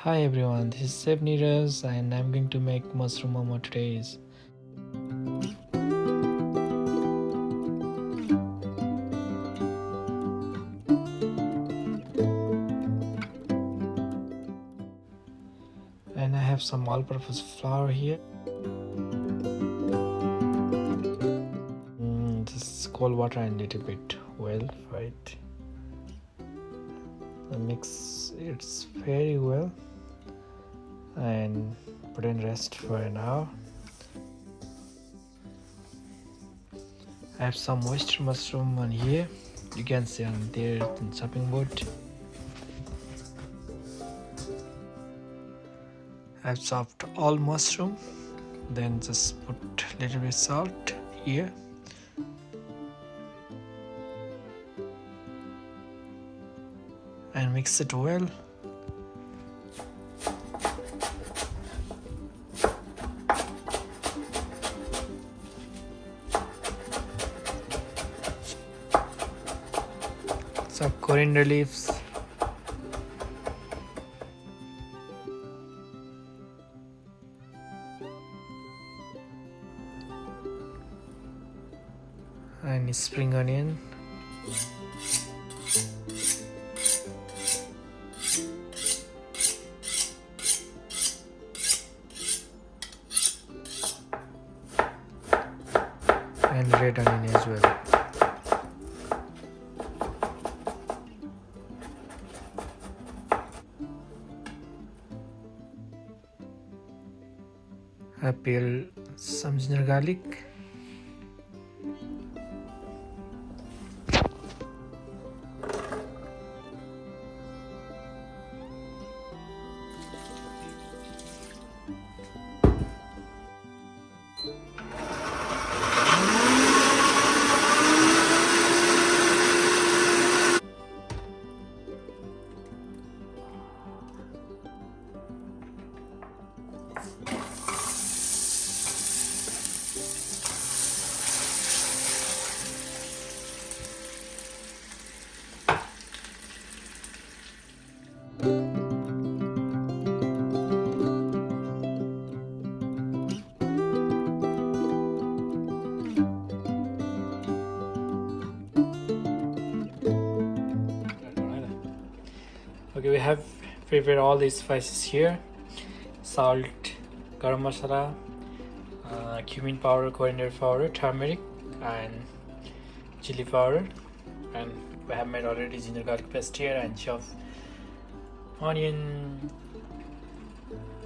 Hi everyone, this is Chef Niraj and I'm going to make mushroom momo today. And I have some all-purpose flour here. Just cold water and little bit oil, right? Mix it very well and put in rest for an hour. I have some oyster mushroom on here. You can see on there in chopping board. I've chopped all mushroom, then just put little bit salt here. And mix it well. Some coriander leaves. And spring onion. And red onion as well. I peel some ginger garlic. Okay, we have prepared all these spices here: salt, garam masala, cumin powder, coriander powder, turmeric, and chili powder. And we have made already ginger garlic paste here and chopped onion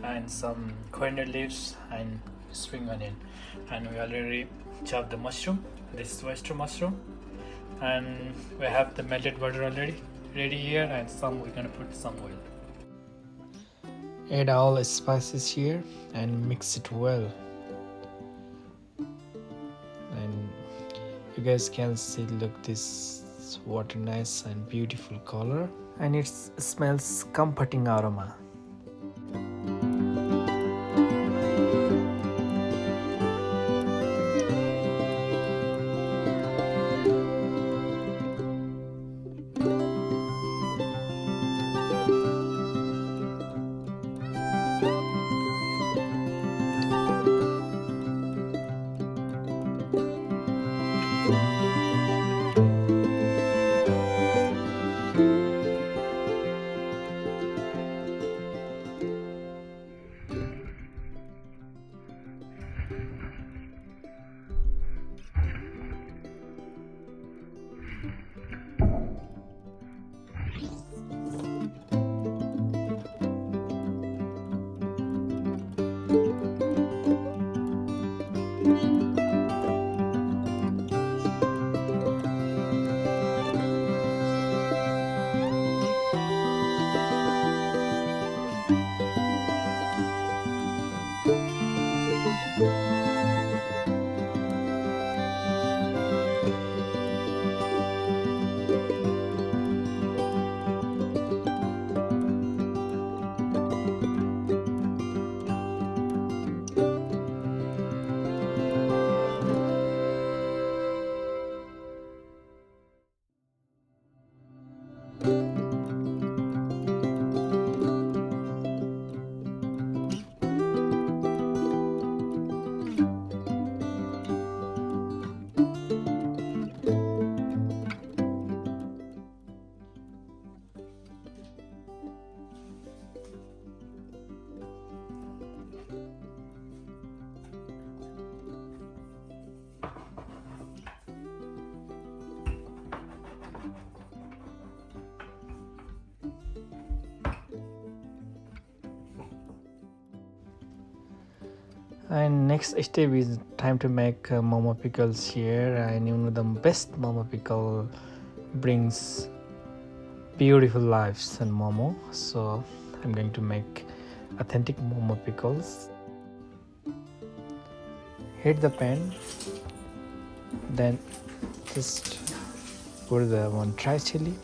and some coriander leaves and spring onion. And we already chopped the mushroom. This is oyster mushroom, and we have the melted butter already ready here, and we're gonna put some oil. Add all the spices here and mix it well. And you guys can see, look, this what a nice and beautiful color, and it smells comforting aroma. And next step is time to make momo pickles here, and you know the best momo pickle brings beautiful lives and momo. So I'm going to make authentic momo pickles. Heat the pan, then just put the one dry chili,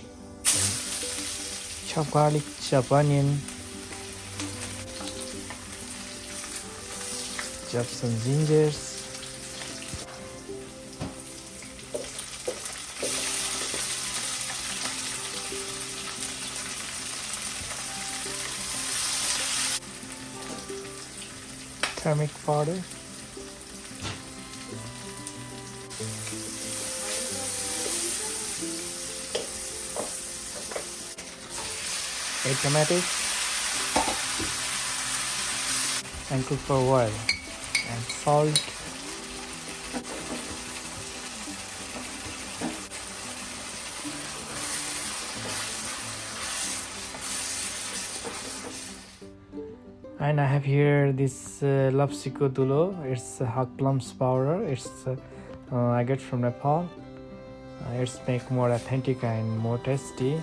chop garlic, chop onion, chop some gingers, turmeric powder, 8 tomatoes, and cook for a while, and salt, and I have here this lapsiko dulo. It's hak plums powder. It's I get from Nepal. It's make more authentic and more tasty.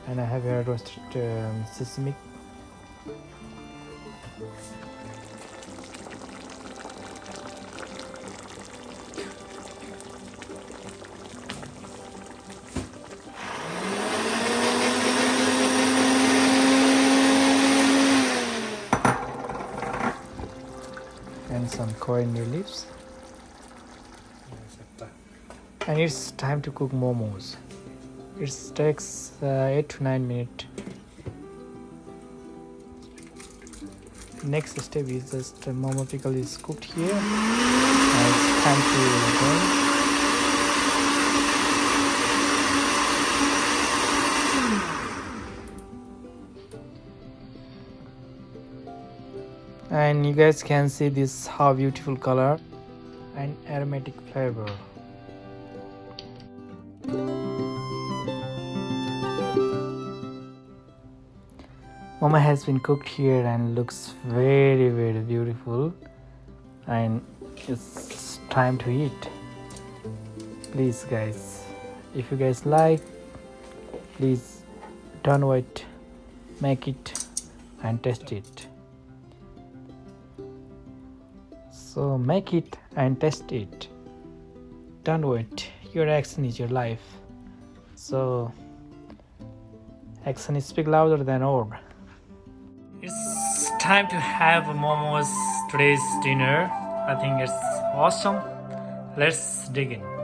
And I have here roasted sesame. And some coriander leaves. And it's time to cook momos. It takes 8 to 9 minutes. Next step is just momo pickle is cooked here. It's time to go. And you guys can see this how beautiful color and aromatic flavor. Momo has been cooked here and looks very beautiful, and it's time to eat. Please guys, if you guys like, please don't wait, make it and taste it. So make it and taste it. Don't wait, your action is your life. So action speaks louder than word. It's time to have Momo's today's dinner. I think it's awesome. Let's dig in.